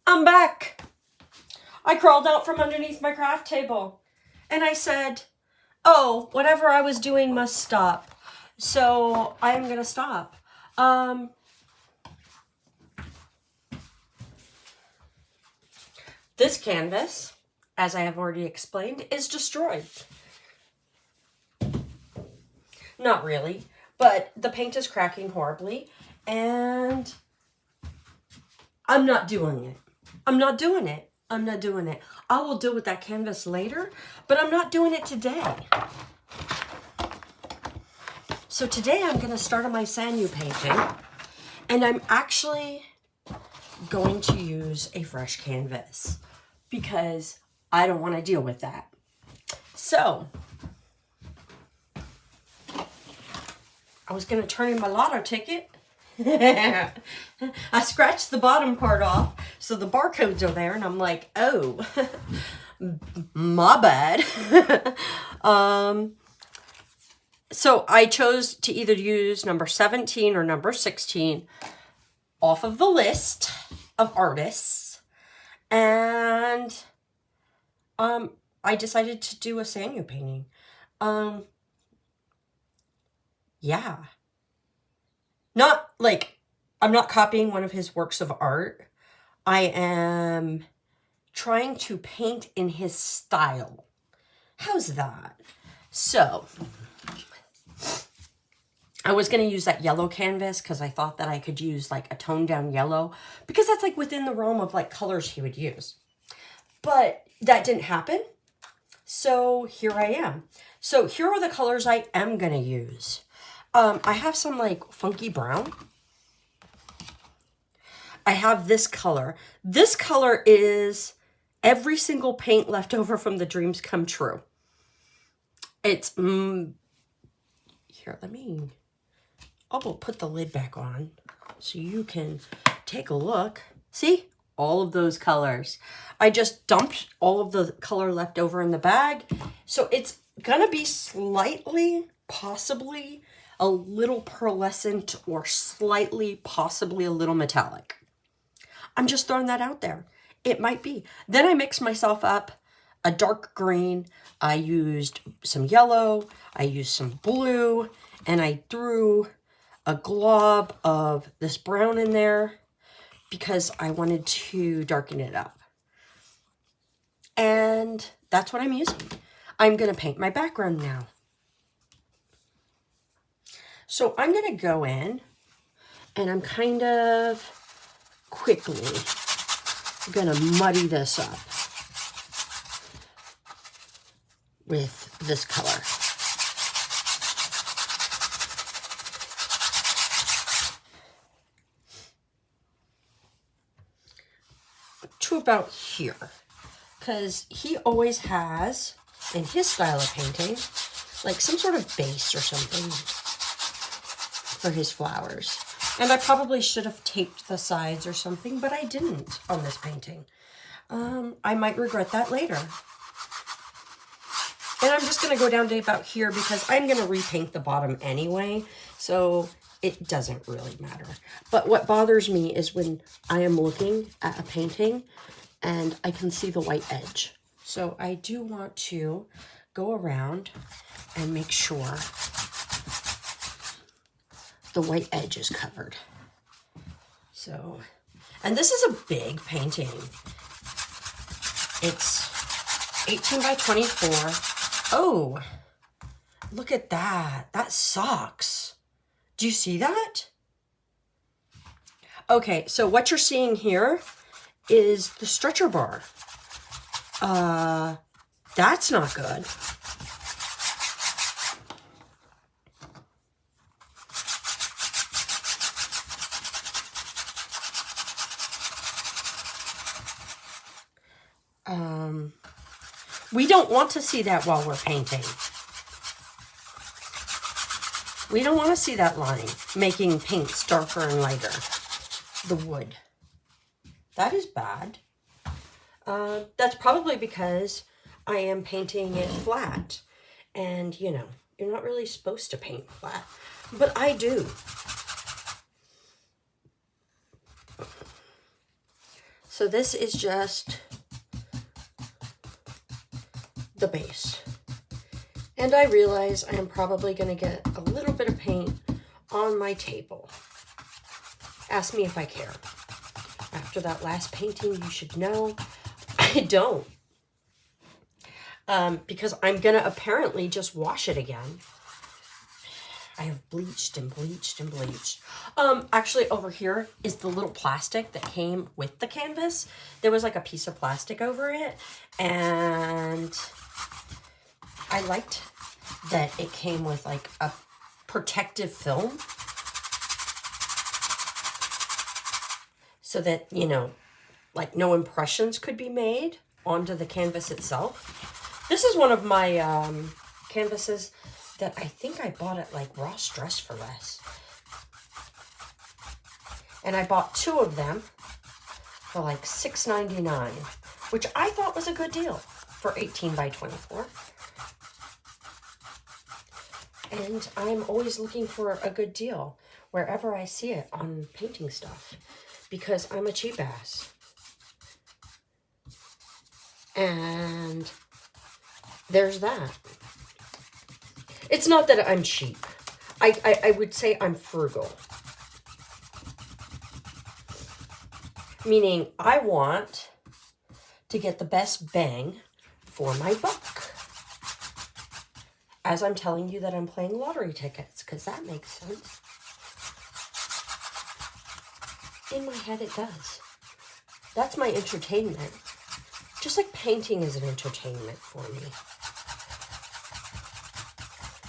I'm back. I crawled out from underneath my craft table and I said, oh, whatever I was doing must stop. So I am going to stop. This canvas, as I have already explained, is destroyed. Not really, but the paint is cracking horribly and I'm not doing it. I'm not doing it. I'm not doing it. I will deal with that canvas later, but I'm not doing it today. So today I'm going to start on my Sanyu painting, and I'm actually going to use a fresh canvas because I don't want to deal with that. So I was going to turn in my lotto ticket. I scratched the bottom part off, so the barcodes are there, and I'm like, oh, my bad. So I chose to either use number 17 or number 16 off of the list of artists, and I decided to do a Sanyu painting. Yeah. Not like, I'm not copying one of his works of art. I am trying to paint in his style. How's that? So, I was going to use that yellow canvas because I thought that I could use like a toned down yellow because that's like within the realm of like colors he would use. But that didn't happen. So here I am. So here are the colors I am going to use. I have some like funky brown. I have this color. This color is every single paint left over from the Dreams Come True. It's, here, we'll put the lid back on so you can take a look. See? All of those colors. I just dumped all of the color left over in the bag. So it's gonna be slightly, possibly, a little pearlescent or slightly, possibly a little metallic. I'm just throwing that out there. It might be. Then I mixed myself up a dark green. I used some yellow. I used some blue. And I threw a glob of this brown in there because I wanted to darken it up. And that's what I'm using. I'm going to paint my background now. So I'm going to go in and I'm kind of quickly going to muddy this up with this color. To about here. Because he always has, in his style of painting, like some sort of base or something for his flowers. And I probably should have taped the sides or something, but I didn't on this painting. I might regret that later. And I'm just going to go down to about here because I'm going to repaint the bottom anyway, so it doesn't really matter. But what bothers me is when I am looking at a painting and I can see the white edge. So I do want to go around and make sure the white edge is covered. So, and this is a big painting. It's 18 by 24. Oh, look at that. That sucks. Do you see that? Okay, so what you're seeing here is the stretcher bar. That's not good. We don't want to see that while we're painting. We don't want to see that line making paints darker and lighter. The wood. That is bad. That's probably because I am painting it flat. And, you know, you're not really supposed to paint flat. But I do. So this is just the base. And I realize I am probably going to get a little bit of paint on my table. Ask me if I care. After that last painting, you should know I don't. Because I'm going to apparently just wash it again. I have bleached and bleached and bleached. Actually, over here is the little plastic that came with the canvas. There was like a piece of plastic over it. And I liked that it came with like a protective film. So that, you know, like no impressions could be made onto the canvas itself. This is one of my canvases that I think I bought at like Ross Dress for Less. And I bought 2 of them for like $6.99, which I thought was a good deal for 18 by 24. And I'm always looking for a good deal wherever I see it on painting stuff, because I'm a cheap ass. And there's that. It's not that I'm cheap. I would say I'm frugal. Meaning I want to get the best bang for my buck. As I'm telling you that I'm playing lottery tickets, because that makes sense. In my head, it does. That's my entertainment. Just like painting is an entertainment for me.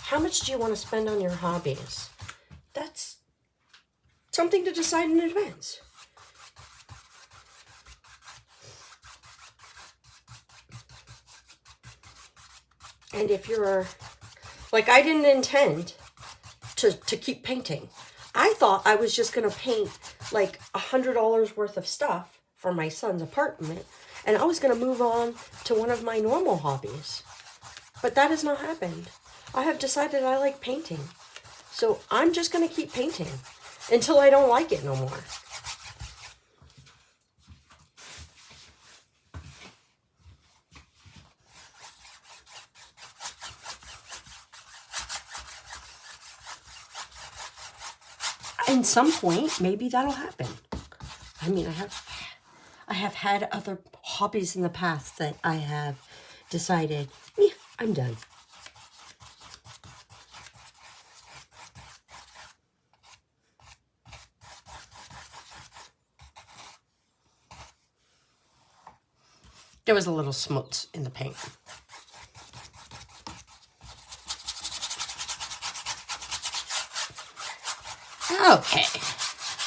How much do you want to spend on your hobbies? That's something to decide in advance. And if you're, like, I didn't intend to keep painting. I thought I was just going to paint like $100 worth of stuff for my son's apartment, and I was going to move on to one of my normal hobbies. But that has not happened. I have decided I like painting. So I'm just going to keep painting until I don't like it no more. At some point, maybe that'll happen. I mean, I have had other hobbies in the past that I have decided, yeah, I'm done. There was a little smuts in the paint. Okay,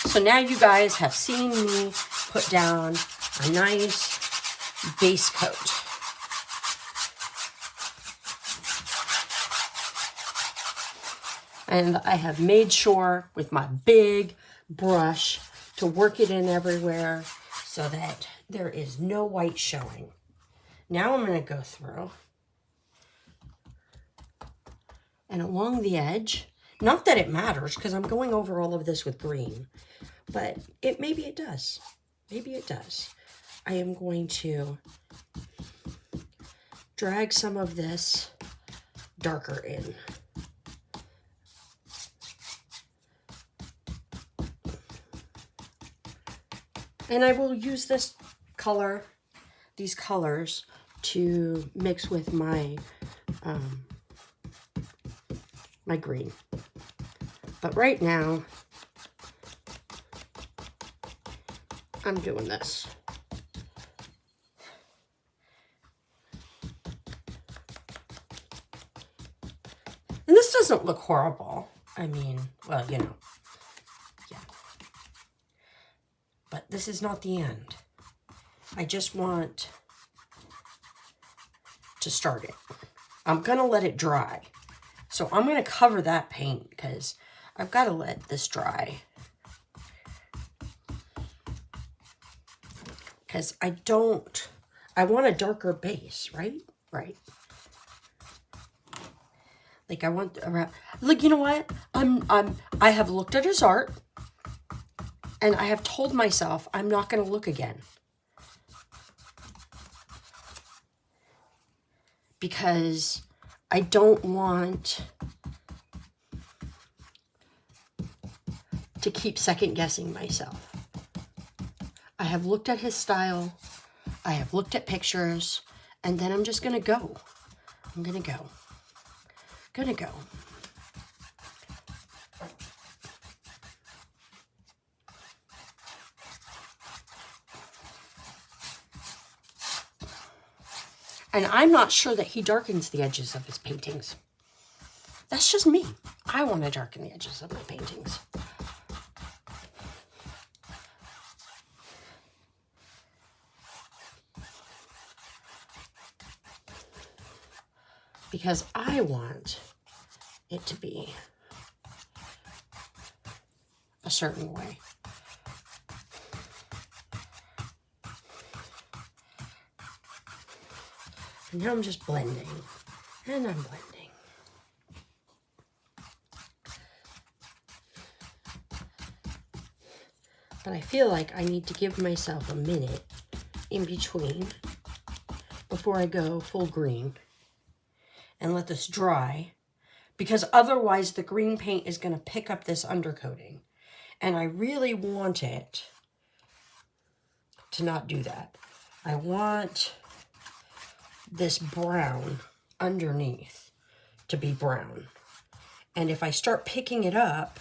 so now you guys have seen me put down a nice base coat. And I have made sure with my big brush to work it in everywhere so that there is no white showing. Now I'm going to go through and along the edge. Not that it matters, because I'm going over all of this with green, but maybe it does. Maybe it does. I am going to drag some of this darker in. And I will use this color, these colors, to mix with my my green. But right now, I'm doing this. And this doesn't look horrible. I mean, well, you know, yeah. But this is not the end. I just want to start it. I'm going to let it dry. So I'm going to cover that paint because I've got to let this dry. Because I want a darker base, right? Right. Like I want, look, you know what? I have looked at his art and I have told myself I'm not going to look again. because I don't want to keep second guessing myself. I have looked at his style, I have looked at pictures, and then I'm just gonna go. I'm gonna go. Gonna go. And I'm not sure that he darkens the edges of his paintings. That's just me. I want to darken the edges of my paintings. Because I want it to be a certain way. And now I'm just blending, and I'm blending. But I feel like I need to give myself a minute in between before I go full green and let this dry, because otherwise the green paint is going to pick up this undercoating. And I really want it to not do that. I want this brown underneath to be brown. And if I start picking it up,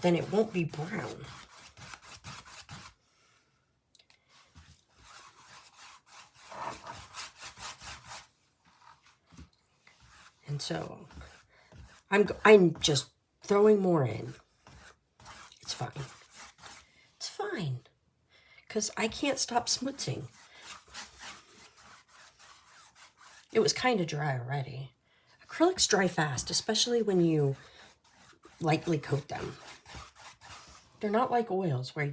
then it won't be brown. And so I'm just throwing more in. It's fine. It's fine. Because I can't stop smutzing. It was kind of dry already. Acrylics dry fast, especially when you lightly coat them. They're not like oils where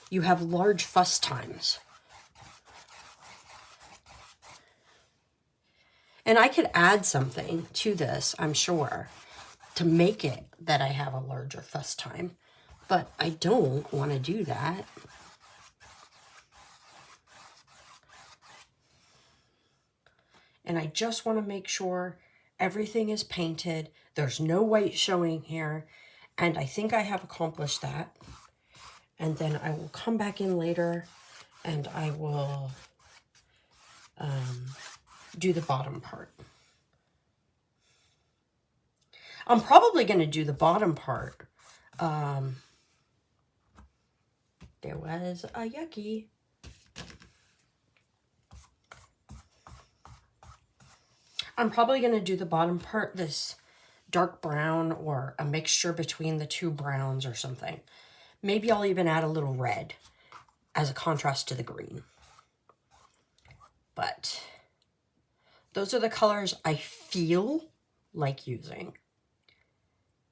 you have large fuss times. And I could add something to this, I'm sure, to make it that I have a larger fuss time. But I don't want to do that. And I just want to make sure everything is painted. There's no white showing here. And I think I have accomplished that. And then I will come back in later and I will do the bottom part. I'm probably going to do the bottom part. There was a yucky. I'm probably going to do the bottom part this dark brown or a mixture between the two browns or something. Maybe I'll even add a little red as a contrast to the green. But those are the colors I feel like using.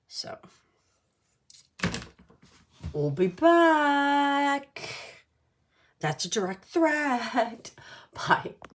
So we'll be back. That's a direct threat. Bye.